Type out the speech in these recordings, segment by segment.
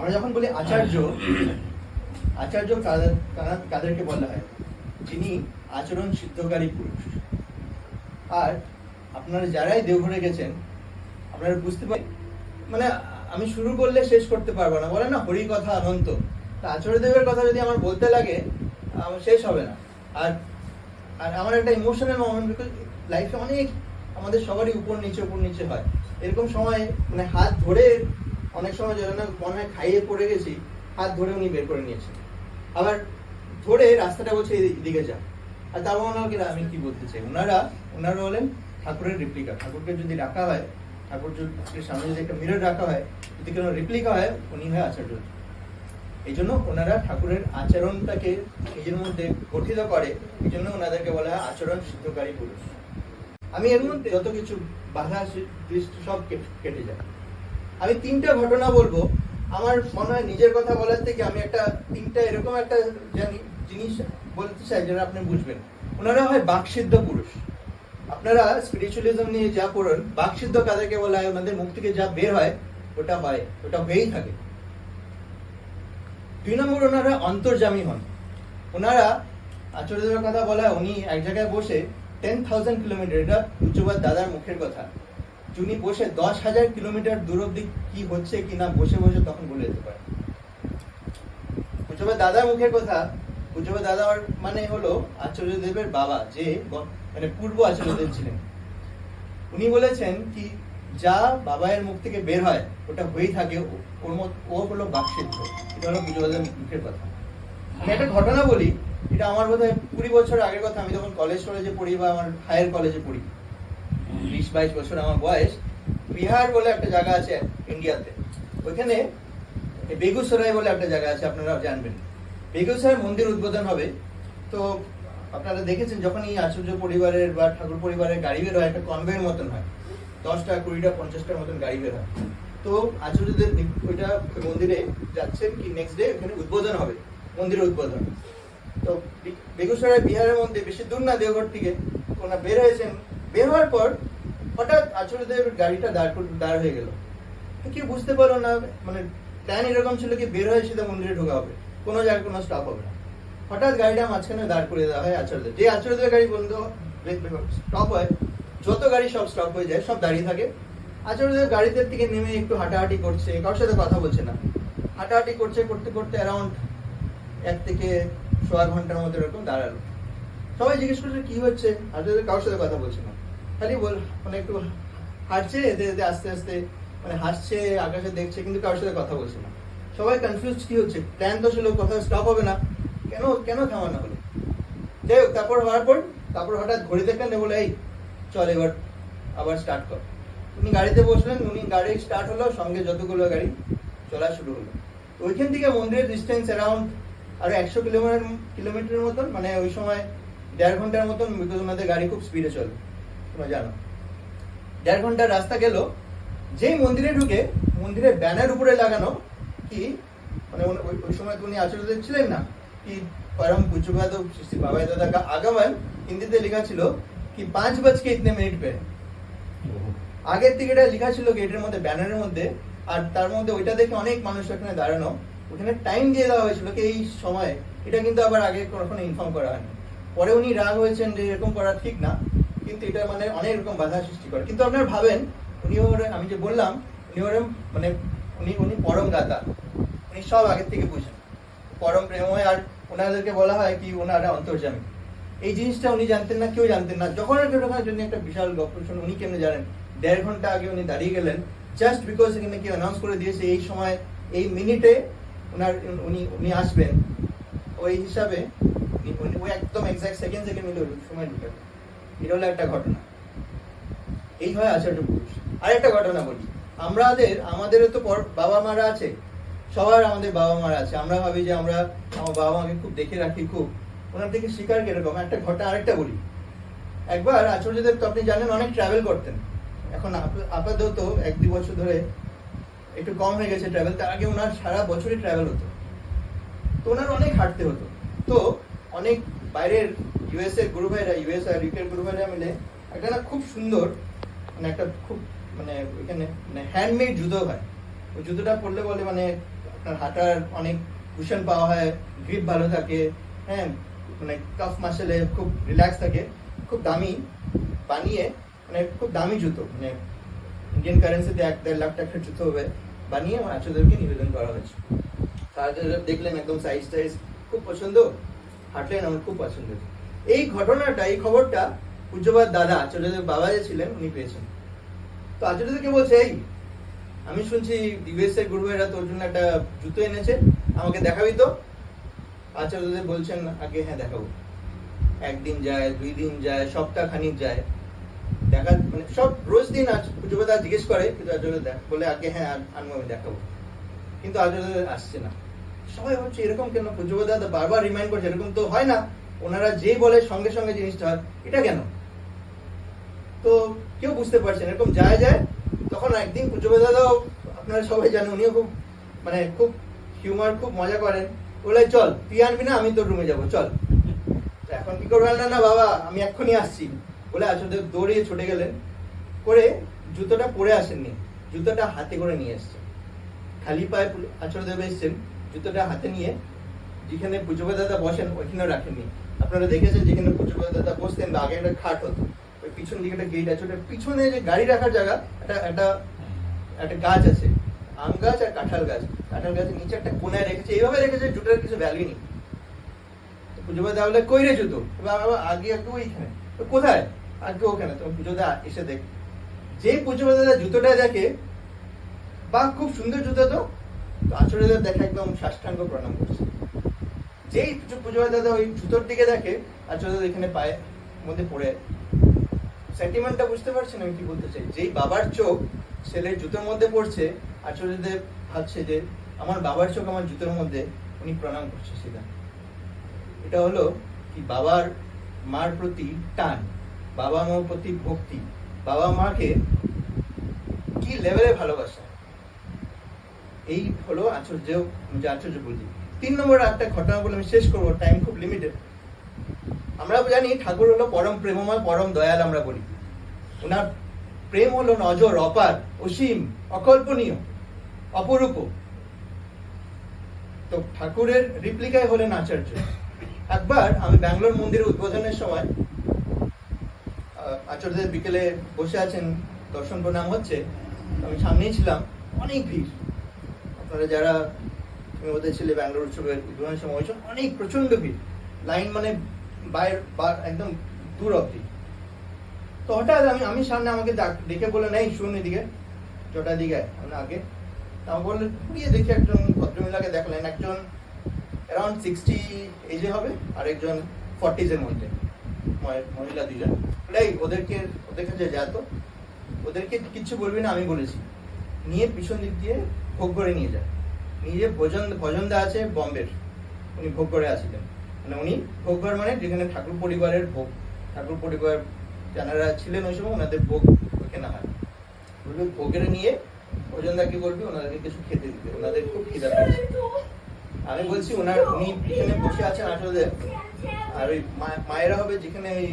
আমরা যখন বলি আচার্য, আচার্য কাদেরকে বলা হয়? যিনি আচরণ সিদ্ধকারী পুরুষ। আর আপনারা যারাই দেওঘরে গেছেন আপনারা বুঝতে পারেন, মানে আমি শুরু করলে শেষ করতে পারবো না, বলে না হরি কথা অনন্ত। আচার্যদেবের কথা যদি আমার বলতে লাগে আমার শেষ হবে না। আর আর আমার একটা ইমোশনাল মোমেন্ট, বিকজ লাইফে অনেক আমাদের সবারই উপর নিচে হয়। এরকম সময় মানে হাত ধরে অনেক সময় যেন মনে হয় খাইয়ে পড়ে গেছি, হাত ধরে উনি বের করে নিয়েছেন, আবার ধরে রাস্তাটা বলছে এদিকে যা। আর তার ওনাকে আমি কি বলতে চাই, ওনারা হলেন ঠাকুরের রেপ্লিকা। ঠাকুরকে যদি রাখা হয়, ঠাকুরের সামনে যদি একটা মিরর রাখা হয়, যদি কোনো রেপ্লিকা হয়, উনি হয় আচার্য। এই জন্য ওনারা ঠাকুরের আচরণটাকে নিজের মধ্যে গঠিত করে, এই জন্য ওনাদেরকে বলা হয় আচরণ সিদ্ধকারী পুরুষ। আমি এর মধ্যে যত কিছু বাধা দৃষ্টি সব কেটে যায়। আমি 3টা ঘটনা বলবো। আমার মনে হয় নিজের কথা বলার থেকে আমি একটা 3টা এরকম একটা জিনিস বলতে চাই যেটা আপনি বুঝবেন। ওনারা হয় বাকসিদ্ধ পুরুষ। আপনারা স্পিরিচুয়ালিজম নিয়ে যা পড়েন, বাকসিদ্ধ কাদেরকে বলা হয়? ওনাদের মুখ থেকে যা বের হয় ওটা হয়েই থাকে। 2 নম্বর, ওনারা অন্তর্যামী হন। ওনারা আচার্যদেবের কথা বলা হয়, উনি এক জায়গায় বসে 10,000 কিলোমিটার, এটা পূজ্যপাদ দাদার মুখের কথা, উনি বসে 10,000 কিলোমিটার দূর অব্দি কি হচ্ছে কিনা বসে তখন বলে যেতে পারে। পূজ্যপাদ দাদার মুখের কথা। পূজ্যপাদ দাদার মানে হলো আচার্যদেবের বাবা, যে মানে পূর্ব আচার্যদেব ছিলেন। উনি বলেছেন কি যা বাবায়ের মুখ থেকে বের হয় ওটা হয়েই থাকে, ও হলো বাকসিদ্ধ। এটা হলো পূজ্যপাদের মুখের কথা। আমি একটা ঘটনা বলি, এটা আমার বোধহয় 20 বছর আগের কথা। আমি যখন কলেজে পড়ি বা আমার হায়ার কলেজে পড়ি, 20-22 বছর আমার বয়স। বিহার বলে একটা জায়গা আছে ইন্ডিয়াতে, ওইখানে বেগুসরাই বলে একটা জায়গা আছে, আপনারা জানবেন। বেগুসরাই মন্দির উদ্বোধন হবে। তো আপনারা দেখেছেন যখন এই আচার্য পরিবারের বা ঠাকুর পরিবারের গাড়ি বের হয়, একটা কনভয়ের মতন হয়, 10টা 20টা 50টার মতন গাড়ি বের হয়। তো আচার্যদের ওইটা মন্দিরে যাচ্ছেন কি নেক্সট ডে ওখানে উদ্বোধন হবে, মন্দিরের উদ্বোধন। তো বেগুসরাই বিহারের মধ্যে, বেশি দূর না দেওঘর থেকে, ওনারা বের হয়েছেন। বের হওয়ার পর হঠাৎ আচার্যদেবের গাড়িটা দাঁড় হয়ে গেল। কেউ বুঝতে পারলো না, মানে প্ল্যান এরকম ছিল কি বের হয়ে সেটা মন্দিরে ঢোকা হবে, কোনো জায়গায় কোনো স্টপ হবে না। হঠাৎ গাড়িটা মাঝখানে দাঁড় করে দেওয়া হয় আচার্যদেব। যে আচার্যদেবের গাড়ি বন্ধ স্টপ হয়, যত গাড়ি সব স্টপ হয়ে যায়, সব দাঁড়িয়ে থাকে। আচার্যদেব গাড়িতে থেকে নেমে একটু হাঁটাহাঁটি করছে, কারোর সাথে কথা বলছে না। হাঁটাহাঁটি করতে অ্যারাউন্ড 1 থেকে 1.25 ঘন্টার মতো এরকম দাঁড়ালো। সবাই জিজ্ঞেস করছে কি হচ্ছে, আচার্যদেব কারোর সাথে কথা বলছে না, খালি মানে একটু হাঁটছে, এতে আস্তে আস্তে মানে হাসছে, আকাশে দেখছে, কিন্তু কারোর সাথে কথা বলছে না। সবাই কনফিউজ কি হচ্ছে, প্ল্যান তো ছিল কোথাও স্টপ হবে না, কেন থামানো হলো। যাই হোক, তারপর হঠাৎ ঘড়ি দেখলেন, বলে এই চল এবার আবার স্টার্ট কর। উনি গাড়িতে বসলেন, উনি গাড়ি স্টার্ট হলো, সঙ্গে যতগুলো গাড়ি চলা শুরু হলো। তো ওইখান থেকে মন্দিরের ডিস্টেন্স অ্যারাউন্ড আরো 100 কিলোমিটারের মতন, মানে ওই সময় 1.5 ঘন্টার মতন, বিকজ ওনাদের গাড়ি খুব স্পিডে চলে, তোমরা জানো। 1.5 ঘন্টার রাস্তা গেল। যেই মন্দিরে ঢুকে, মন্দিরের ব্যানার উপরে লাগানো কি, মানে ওই সময় তো উনি আচার্যদেব ছিলেন না, कि परम पूज्यपाद श्री बाबा दादा का आगमन हिंदीতে লেখা ছিল কি 5:03 पे। আগের থেকে এটা লেখা ছিল গেটের মধ্যে, ব্যানারের মধ্যে। আর তার মধ্যে ওইটা দেখে অনেক মানুষ ওখানে দাঁড়ানো, ওখানে টাইম দিয়ে দেওয়া হয়েছিল কি এই সময়। এটা কিন্তু আবার আগে কখনো ইনফর্ম করা হয়নি। পরে উনি রাগ হয়েছেন যে এরকম করা ঠিক না, কিন্তু এটা মানে অনেক রকম বাধা সৃষ্টি করে। কিন্তু আপনারা ভাবেন, আমি যে বললাম মানে উনি পরম দাতা, উনি সব আগের থেকে বুঝেন, পরম প্রেমময়। আর ওনাদেরকে বলা হয় কি ওনারা অন্তর্যামী। এই জিনিসটা উনি জানতেন না, কেউ জানতেন না। যখন ওখানে জন্য একটা বিশাল গল্প শুনে উনি কেমনে জানেন? 1.5 ঘন্টা আগে উনি দাঁড়িয়ে গেলেন, জাস্ট বিকজ এখানে কি অ্যানাউন্স করে দিয়েছে এই সময় এই মিনিটে উনি আসবেন। ওই হিসাবে ওই একদম এক্সাক্ট সেকেন্ড মিলে ওই সময় ঢুকে। এটা হলো একটা ঘটনা। এই হয় আচার্য পুরুষ। আর একটা ঘটনা বলি, আমাদেরও তো বাবা মারা আছে, সবার আমাদের বাবা মারা আছে। আমরা ভাবি যে আমরা আমার বাবা মাকে খুব দেখে রাখি, খুব ওনার থেকে শিকার কিরকম। একটা ঘটনা আরেকটা বলি। একবার আচার্যদেব তো আপনি জানেন অনেক ট্রাভেল করতেন, এখন আপাতত 1-2 বছর ধরে একটু কম হয়ে গেছে ট্রাভেল। তার আগে ওনার সারা বছরই ট্রাভেল হতো, তো ওনার অনেক হাঁটতে হতো। তো অনেক বাইরের ইউএস এর গুরু ভাইরা, ইউএস আর ইউকের গুরু ভাইরা মিলে একটা না খুব সুন্দর, মানে ওইখানে মানে হ্যান্ডমেড জুতো হয়। ওই জুতোটা পরলে বলে মানে আপনার হাঁটার অনেক কুশন পাওয়া হয়, গ্রিপ ভালো থাকে, হ্যাঁ, মানে কাফ মাসেলে খুব রিল্যাক্স থাকে, খুব দামি বানিয়ে, মানে খুব দামি জুতো, মানে ইন্ডিয়ান কারেন্সিতে 1-1.5 লাখ টাকার জুতো হবে বানিয়ে আমার আচার্যদেরকে নিবেদন করা হয়েছে। আচার্য দেখলেন একদম সাইজ টাইজ খুব পছন্দ, হাঁটলেন, আমার খুব পছন্দ। এই ঘটনাটা, এই খবরটা পূজ্যপাদ দাদা আচার্যদেব বাবা যে ছিলেন উনি পেয়েছেন। তো আচার্যদেবকে বলছে, এই আমি শুনছি ইউএস এর গুরু ভাইরা তোর জন্য একটা জুতো এনেছে, আমাকে দেখাবি তো? আচার্যদেব বলছেন, আগে হ্যাঁ দেখাবো। একদিন যায়, 2 দিন যায়, সপ্তাহ খানিক যায়, দেখা মানে সব রোজ দিন পূজ্যপাদ জিজ্ঞেস করে, কিন্তু আচার্য বলে আগে হ্যাঁ আনবো, আমি দেখাবো। কিন্তু আচার্য আসছে না। সবাই ভাবছে এরকম কেন? পূজ্যপাদ দাদা বারবার রিমাইন্ড করছে, এরকম তো হয় না, ওনারা যে বলে সঙ্গে সঙ্গে জিনিসটা হয়, এটা কেন? তো কেউ বুঝতে পারছেন, এরকম যায় যায়। তখন একদিন পূজ্যপাদ দাদাও, আপনারা সবাই জানেন, উনিও খুব মানে খুব হিউমার, খুব মজা করেন, বলে চল তুই আনবি না, আমি তোর রুমে যাবো, চল। এখন কি করবেন? না বাবা আমি এক্ষুনি আসছি বলে আচার্যদেব দৌড়িয়ে ছুটে গেলেন, করে জুতোটা পরে আসেননি, জুতোটা হাতে করে নিয়ে এসছেন। খালি পায়ে আচার্যদেব এসছেন, জুতোটা হাতে নিয়ে যেখানে পূজ্যপাদ দাদা বসেন ওইখানেও রাখেননি। আপনারা দেখেছেন যেখানে পূজ্যপাদ দাদা বসতেন বা আগে একটা খাট হতো, ওই পিছন দিকে একটা গেট আছে, ওটার পিছনে যে গাড়ি রাখার জায়গা, একটা গাছ আছে, আম গাছ আর কাঁঠাল গাছ, কাঁঠাল গাছের নিচে একটা কোনায় রেখেছে, এইভাবে রেখেছে, জুতোর কিছু ভ্যালু নেই। পূজ্যপাদ দাদা বলে কই রে জুতো? আগে একটু ওইখানে। কোথায়? আগে ওখানে। তো পূজ্যদা এসে দেখ, যে পূজ্যপাদ দাদা জুতোটা দেখে, বা খুব সুন্দর জুতো তো, আচার্যদেব দেখে একদম সাষ্টাঙ্গ প্রণাম করছে। যেই পূজ্যপাদ দাদা ওই জুতোর দিকে দেখে, আচার্যদেব এখানে পায়ে মধ্যে পড়ে। সেন্টিমেন্টটা বুঝতে পারছেন আমি কি বলতে চাই? যেই বাবার চোখ ছেলের জুতোর মধ্যে পড়ছে, আচার্যদেব ভাবছে যে আমার বাবার চোখ আমার জুতোর মধ্যে, উনি প্রণাম করছে সেটা। এটা হলো কি বাবার মার প্রতি টান, বাবা মার প্রতি ভক্তি, বাবা মাকে কি লেভেলে ভালোবাসা, এই হলো আচার্য, যে আচার্য বলছি। 3 নম্বর একটা ঘটনা বলে আমি শেষ করবো, টাইম খুব লিমিটেড। আমরা জানি ঠাকুর হলো পরম প্রেমময়, পরম দয়াল, আমরা বলি ওনার প্রেম হলো নজর, অপার, অসীম, অকল্পনীয়, অপরূপ। তো ঠাকুরের রিপ্লিকায় হলেন আচার্য। একবার আমি ব্যাঙ্গালোর মন্দিরের উদ্বোধনের সময়, আচার্যদেব বিকেলে বসে আছেন, দর্শন প্রণাম হচ্ছে, আমি সামনেই ছিলাম, অনেক ভিড়। আপনারা যারা ওদের ছেলে ব্যাঙ্গালোর উৎসবের উদ্বোধনের সময় হয়েছে, অনেক প্রচন্ড ভিড়, লাইন মানে বাইরে একদম দূর অব্দি। তো হঠাৎ আমি সামনে, আমাকে দেখে বলে নেই শুন এদিকে, চটা দিকে আগে। আমি বললে ঘুরিয়ে দেখে একজন ভদ্রমহিলাকে দেখলেন, একজন অ্যারাউন্ড 60 এজে হবে, আর একজন 40s এর মধ্যে, মহিলা 2জন। ওদের কাছে যা, তো ওদেরকে কিচ্ছু বলবি না, আমি বলেছি, নিয়ে পিছন দিক দিয়ে ভোগ করে নিয়ে যায়। নিজে ভজনদা আছে বম্বের, উনি ভোগ করে আসছিলেন, মানে উনি ভোগ ঘর মানে যেখানে ঠাকুর পরিবারের ভোগ, ঠাকুর পরিবার যারা ছিলেন ওই সময় ওনাদের ভোগ কেনা হয়, ভোগের নিয়ে ভজনদা কি বলবি ওনাদেরকে কিছু খেতে দিতে, ওনাদের খুব খিদা পেয়েছে। আমি বলছি উনি এখানে বসে আছেন আসলে, আর ওই মায়েরা হবে যেখানে ওই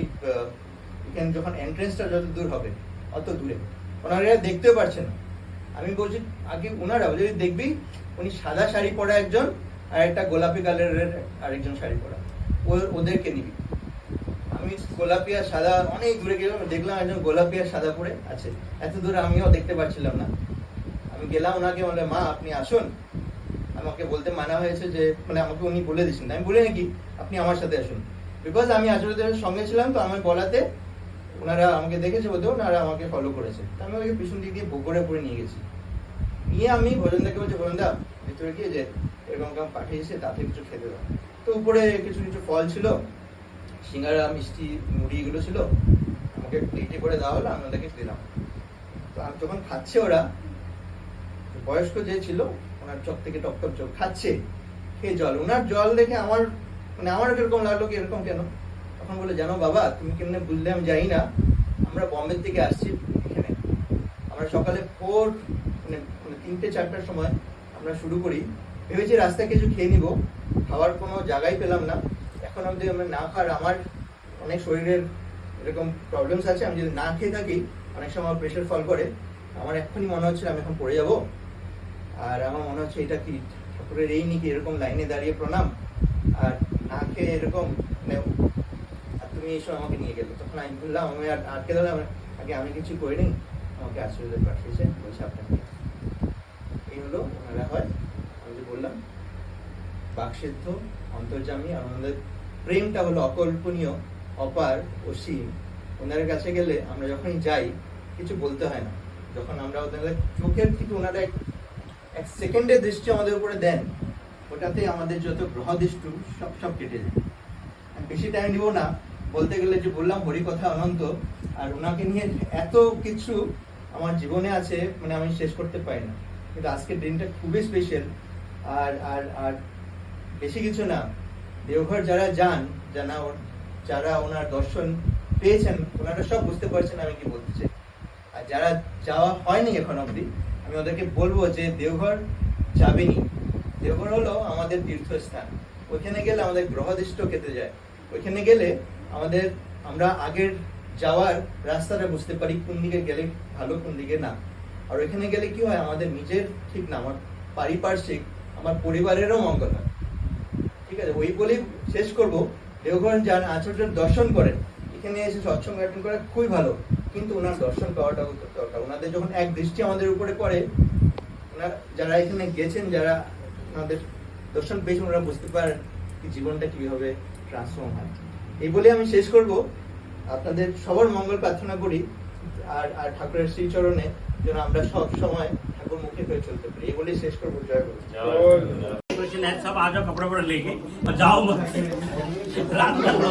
এখানে যখন এন্ট্রেন্সটা যত দূর হবে অত দূরে, ওনারা দেখতেও পারছেন না। আমি বলছি আগে ওনারা যদি দেখবি, উনি সাদা শাড়ি পরা একজন, আর একটা গোলাপি কালারের আরেকজন শাড়ি পরা, ওদেরকে নিবি। আমি গোলাপি আর সাদা অনেক দূরে গেলাম, দেখলাম একজন গোলাপি আর সাদা পরে আছে, এত দূরে আমিও দেখতে পাচ্ছিলাম না। আমি গেলাম, ওনাকে বলে মা আপনি আসুন। আমাকে বলতে মানা হয়েছে যে, মানে আমাকে উনি বলে দিচ্ছেন, আমি বলি নাকি আপনি আমার সাথে আসুন, বিকজ আমি আচার্যদেবের সঙ্গে ছিলাম, তো আমার বলাতে ওনারা আমাকে দেখেছে, বলতে ওনারা আমাকে ফলো করেছে। আমি ওকে পিছন দিক দিয়ে ভোগ করে নিয়ে গেছি। নিয়ে আমি ভজনদাকে বলছি, ভজনদা ভিতরে গিয়ে যে এরকম কাম পাঠিয়েছে, তাতে কিছু খেতে দাও। তো উপরে কিছু কিছু ফল ছিল, সিঙ্গারা, মিষ্টি, মুড়ি, এগুলো ছিল, আমাকে প্লেটে করে দেওয়া হলো, আমি ওদেরকে দিলাম। তো আমি যখন খাচ্ছে, ওরা বয়স্ক যে ছিল, ওনার চোখ থেকে টকটক চোখ খাচ্ছে, খেয়ে জল, ওনার জল দেখে আমার এরকম লাগলো কি এরকম কেন। তখন বলে জানো বাবা তুমি কেমনে বুঝলে আমি জানি না, আমরা বম্বে থেকে আসছি এখানে, আমরা সকালে 3-4টার সময় আমরা শুরু করি, ভেবেছি রাস্তায় কিছু খেয়ে নিব, খাওয়ার কোনো জায়গায় পেলাম না। এখন যদি আমরা না খাওয়ার, আমার অনেক শরীরের এরকম প্রবলেমস আছে, আমি যদি না খেয়ে থাকি অনেক সময় প্রেশার ফল করে, আমার এক্ষুনি মনে হচ্ছে আমি এখন পড়ে যাব। আর আমার মনে হচ্ছে এটা কি ঠাকুরের এই নাকি এরকম লাইনে দাঁড়িয়ে প্রণাম আর না খেয়ে এরকম মানে, আর তুমি এসো আমাকে নিয়ে গেলে। তখন আমি বললাম, আমি আর আটকে দিলাম, আগে আমি কিছু করিনি, আমাকে আশ্চর্য পাঠিয়েছে, বলছে আপনাকে। এই হলো ওনারা হয়, আমি যে বললাম বাকসিদ্ধ, অন্তর্যামী, আর আমাদের প্রেমটা হলো অকল্পনীয়, অপার, অসীম। ওনাদের কাছে গেলে আমরা যখনই যাই কিছু বলতে হয় না, যখন আমরা ওদের চোখের থেকে ওনারা এক সেকেন্ডের দৃষ্টি আমাদের উপরে দেন, ওটাতে আমাদের যত গ্রহ দৃষ্টি সব কেটে যায়। আমি বেশি টাইম নিব না, বলতে গেলে যে বললাম হরি কথা অনন্ত, আর ওনাকে নিয়ে এত কিছু আমার জীবনে আছে, মানে আমি শেষ করতে পারি না। কিন্তু আজকের দিনটা খুবই স্পেশাল। আর আর আর বেশি কিছু না, দেওঘর যারা যান, যারা ওনার দর্শন পেয়েছেন, ওনারা সব বুঝতে পারছেন আমি কি বলতে চাই। আর যারা যাওয়া হয়নি এখন অবধি, আমি ওদেরকে বলবো যে দেওঘর যাবেনি। দেওঘর হলো আমাদের তীর্থস্থান, ওইখানে গেলে আমাদের গ্রহদৃষ্ট কেটে যায়। ওইখানে গেলে আমরা আগের যাওয়ার রাস্তাটা বুঝতে পারি, কোন দিকে গেলে ভালো, কোন দিকে না। আর ওইখানে গেলে কি হয়, আমাদের নিজের ঠিক না, আমার পারিপার্শ্বিক, আমার পরিবারেরও মঙ্গল হয়। ঠিক আছে, ওই বলেই শেষ করবো। দেওঘর যান, আচার্যের দর্শন করেন, এখানে এসে সৎসঙ্গ অ্যাটেন্ড করা খুবই ভালো, কিন্তু ওনার দর্শন পাওয়াটাও দরকার। ওনাদের যখন এক দৃষ্টি আমাদের উপরে পড়ে, ওনারা যারা এখানে গেছেন, যারা ওনাদের দর্শন পেয়েছেন, ওনারা বুঝতে পারেন কি জীবনটা কিভাবে ট্রান্সফর্ম হয়। এই বলে আমি শেষ করব। আপনাদের সবার মঙ্গল প্রার্থনা করি, আর ঠাকুরের শ্রীচরণে যেন আমরা সব সময় ঠাকুর মুখে হয়ে চলতে পারি। এই বলেই শেষ করবো। জয় গুরু। क्वेश्चन है, सब आ जाओ कपड़े वपड़े लेके और जाओ मत, रात कर लो।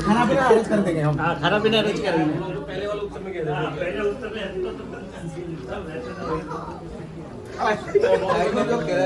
खाना पीना अरेंज कर देंगे हम। हाँ, खाना पीना अरेंज करेंगे। पहले वाले उत्सव में गए हाँ, पहले उत्सव में सब वैसे तो- थे।